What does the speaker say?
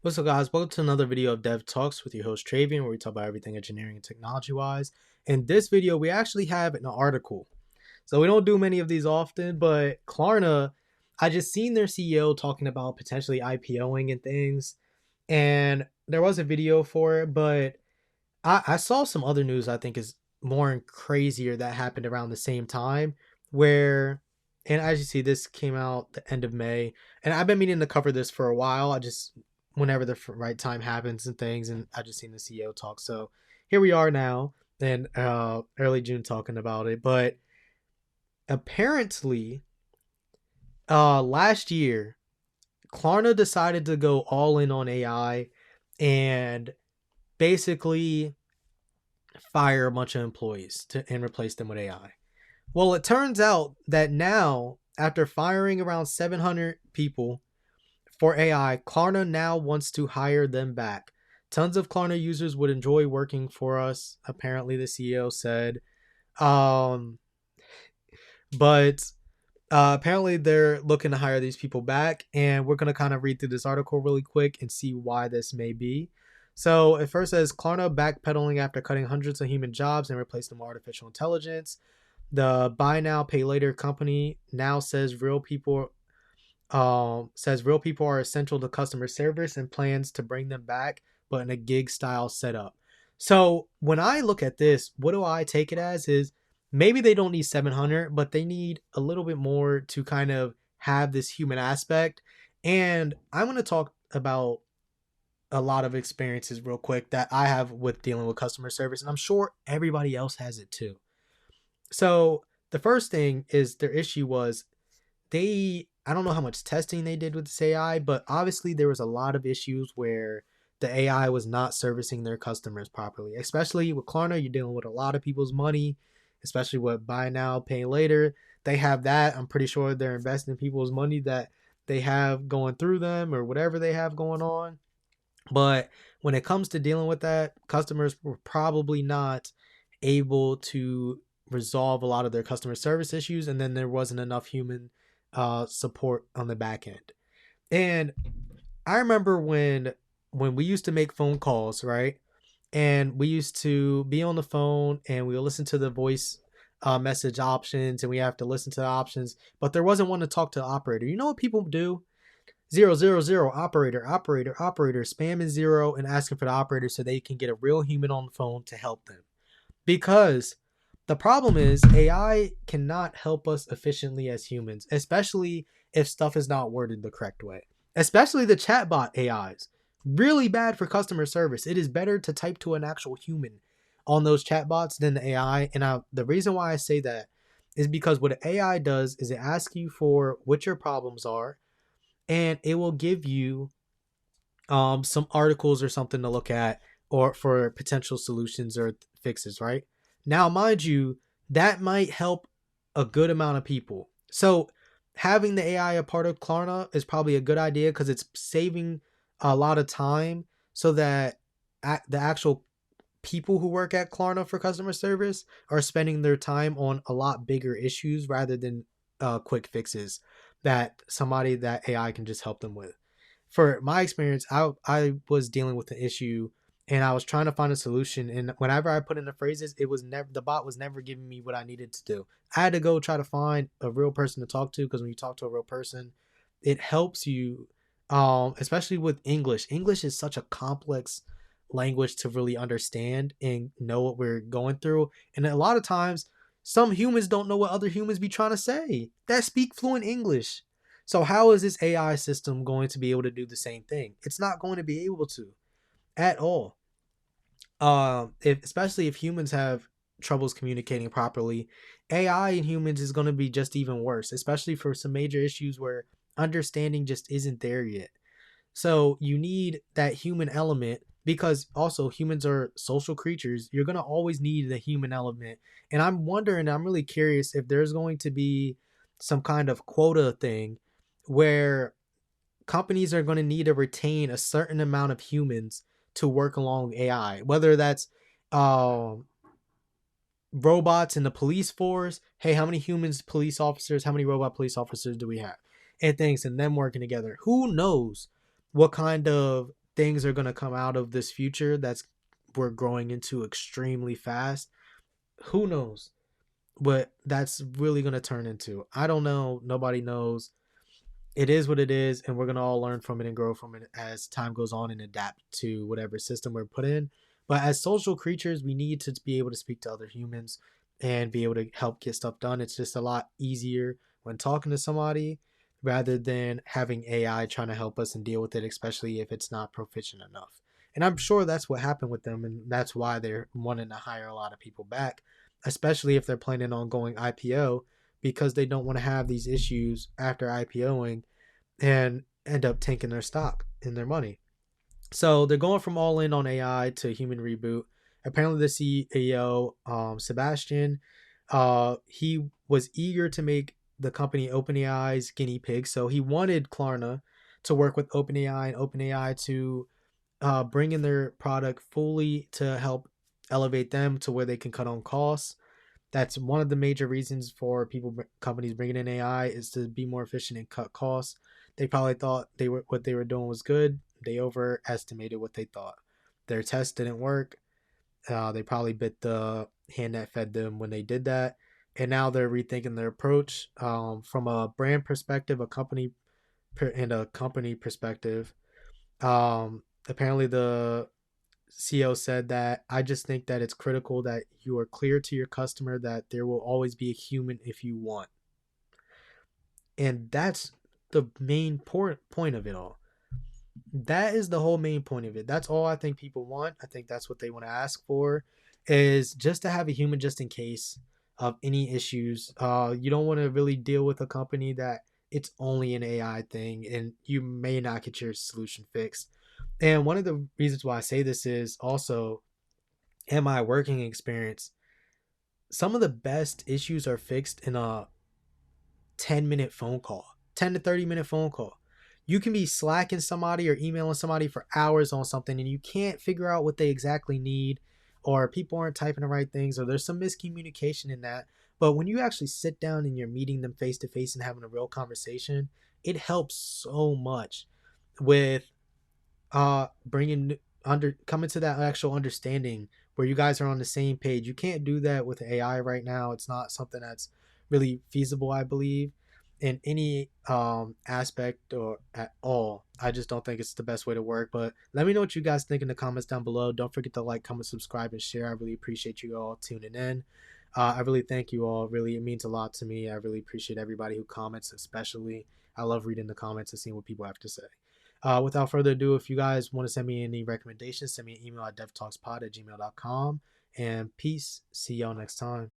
What's up, guys? Welcome to another video of DevTalks with your host Travian, where we talk about everything engineering and technology wise. In this video, we actually have an article. So we don't do many of these often, but Klarna, I just seen their CEO talking about potentially IPOing and things, and there was a video for it, but I saw some other news I think is more and crazier that happened around the same time where, and as you see, this came out the end of May, and I've been meaning to cover this for a while. I just, whenever the right time happens and things, and I just seen the CEO talk. So here we are now in early June talking about it. But apparently, last year, Klarna decided to go all in on AI and basically fire a bunch of employees and replace them with AI. Well, it turns out that now, after firing around 700 people for AI, Klarna now wants to hire them back. Tons of Klarna users would enjoy working for us, apparently the CEO said. Um, but apparently they're looking to hire these people back, and we're going to kind of read through this article really quick and see why this may be. So it first says Klarna backpedaling after cutting hundreds of human jobs and replacing them with artificial intelligence. The buy now pay later company now says real people are essential to customer service and plans to bring them back, but in a gig style setup. So when I look at this, what do I take it as is maybe they don't need 700, but they need a little bit more to kind of have this human aspect. And I'm going to talk about a lot of experiences real quick that I have with dealing with customer service, and I'm sure everybody else has it too. So the first thing is their issue was I don't know how much testing they did with this AI, but obviously there was a lot of issues where the AI was not servicing their customers properly. Especially with Klarna, you're dealing with a lot of people's money, especially with buy now, pay later. They have that. I'm pretty sure they're investing in people's money that they have going through them or whatever they have going on. But when it comes to dealing with that, customers were probably not able to resolve a lot of their customer service issues, and then there wasn't enough human support on the back end. And I remember when we used to make phone calls, right? And we used to be on the phone and we would listen to the voice message options, and we have to listen to the options, but there wasn't one to talk to the operator. You know what people do? 000 operator, operator, operator, spamming zero and asking for the operator so they can get a real human on the phone to help them. Because the problem is AI cannot help us efficiently as humans, especially if stuff is not worded the correct way. Especially the chatbot AIs. Really bad for customer service. It is better to type to an actual human on those chatbots than the AI. And the reason why I say that is because what AI does is it asks you for what your problems are, and it will give you some articles or something to look at or for potential solutions or fixes, right? Now, mind you, that might help a good amount of people. So having the AI a part of Klarna is probably a good idea because it's saving a lot of time so that the actual people who work at Klarna for customer service are spending their time on a lot bigger issues rather than quick fixes that AI can just help them with. For my experience, I was dealing with an issue and I was trying to find a solution. And whenever I put in the phrases, the bot was never giving me what I needed to do. I had to go try to find a real person to talk to, because when you talk to a real person, it helps you, especially with English. English is such a complex language to really understand and know what we're going through. And a lot of times, some humans don't know what other humans be trying to say that speak fluent English. So how is this AI system going to be able to do the same thing? It's not going to be able to at all. Especially if humans have troubles communicating properly, AI and humans is going to be just even worse, especially for some major issues where understanding just isn't there yet. So you need that human element, because also humans are social creatures. You're going to always need the human element. And I'm really curious if there's going to be some kind of quota thing where companies are going to need to retain a certain amount of humans to work along AI, whether that's robots in the police force. Hey, how many humans police officers, how many robot police officers do we have? And things, and them working together. Who knows what kind of things are going to come out of this future that's we're growing into extremely fast. Who knows what that's really going to turn into? I don't know. Nobody knows. It is what it is, and we're gonna all learn from it and grow from it as time goes on and adapt to whatever system we're put in. But as social creatures, we need to be able to speak to other humans and be able to help get stuff done. It's just a lot easier when talking to somebody rather than having AI trying to help us and deal with it, especially if it's not proficient enough. And I'm sure that's what happened with them, and that's why they're wanting to hire a lot of people back, especially if they're planning on going IPO, because they don't want to have these issues after IPOing and end up tanking their stock and their money. So they're going from all in on AI to human reboot. Apparently, the CEO, Sebastian, he was eager to make the company OpenAI's guinea pig. So he wanted Klarna to work with OpenAI and OpenAI to bring in their product fully to help elevate them to where they can cut on costs. That's one of the major reasons for companies bringing in AI is to be more efficient and cut costs. They probably thought what they were doing was good. They overestimated what they thought. Their test didn't work. They probably bit the hand that fed them when they did that, and now they're rethinking their approach from a brand perspective, and a company perspective. Apparently, the CEO said that I just think that it's critical that you are clear to your customer that there will always be a human if you want. And that's the main point of it all. That is the whole main point of it. That's all I think people want. I think that's what they want to ask for is just to have a human just in case of any issues. You don't want to really deal with a company that it's only an AI thing and you may not get your solution fixed. And one of the reasons why I say this is also in my working experience, some of the best issues are fixed in a 10-minute phone call, 10 to 30-minute phone call. You can be slacking somebody or emailing somebody for hours on something and you can't figure out what they exactly need, or people aren't typing the right things, or there's some miscommunication in that. But when you actually sit down and you're meeting them face to face and having a real conversation, it helps so much with bringing under coming to that actual understanding where you guys are on the same page. You can't do that with AI right now. It's not something that's really feasible, I believe, in any aspect or at all. I just don't think it's the best way to work. But let me know what you guys think in the comments down below. Don't forget to like, comment, subscribe, and share. I really appreciate you all tuning in. I really thank you all. Really, it means a lot to me. I really appreciate everybody who comments, especially. I love reading the comments and seeing what people have to say. Without further ado, if you guys want to send me any recommendations, send me an email at devtalkspod@gmail.com. And peace. See y'all next time.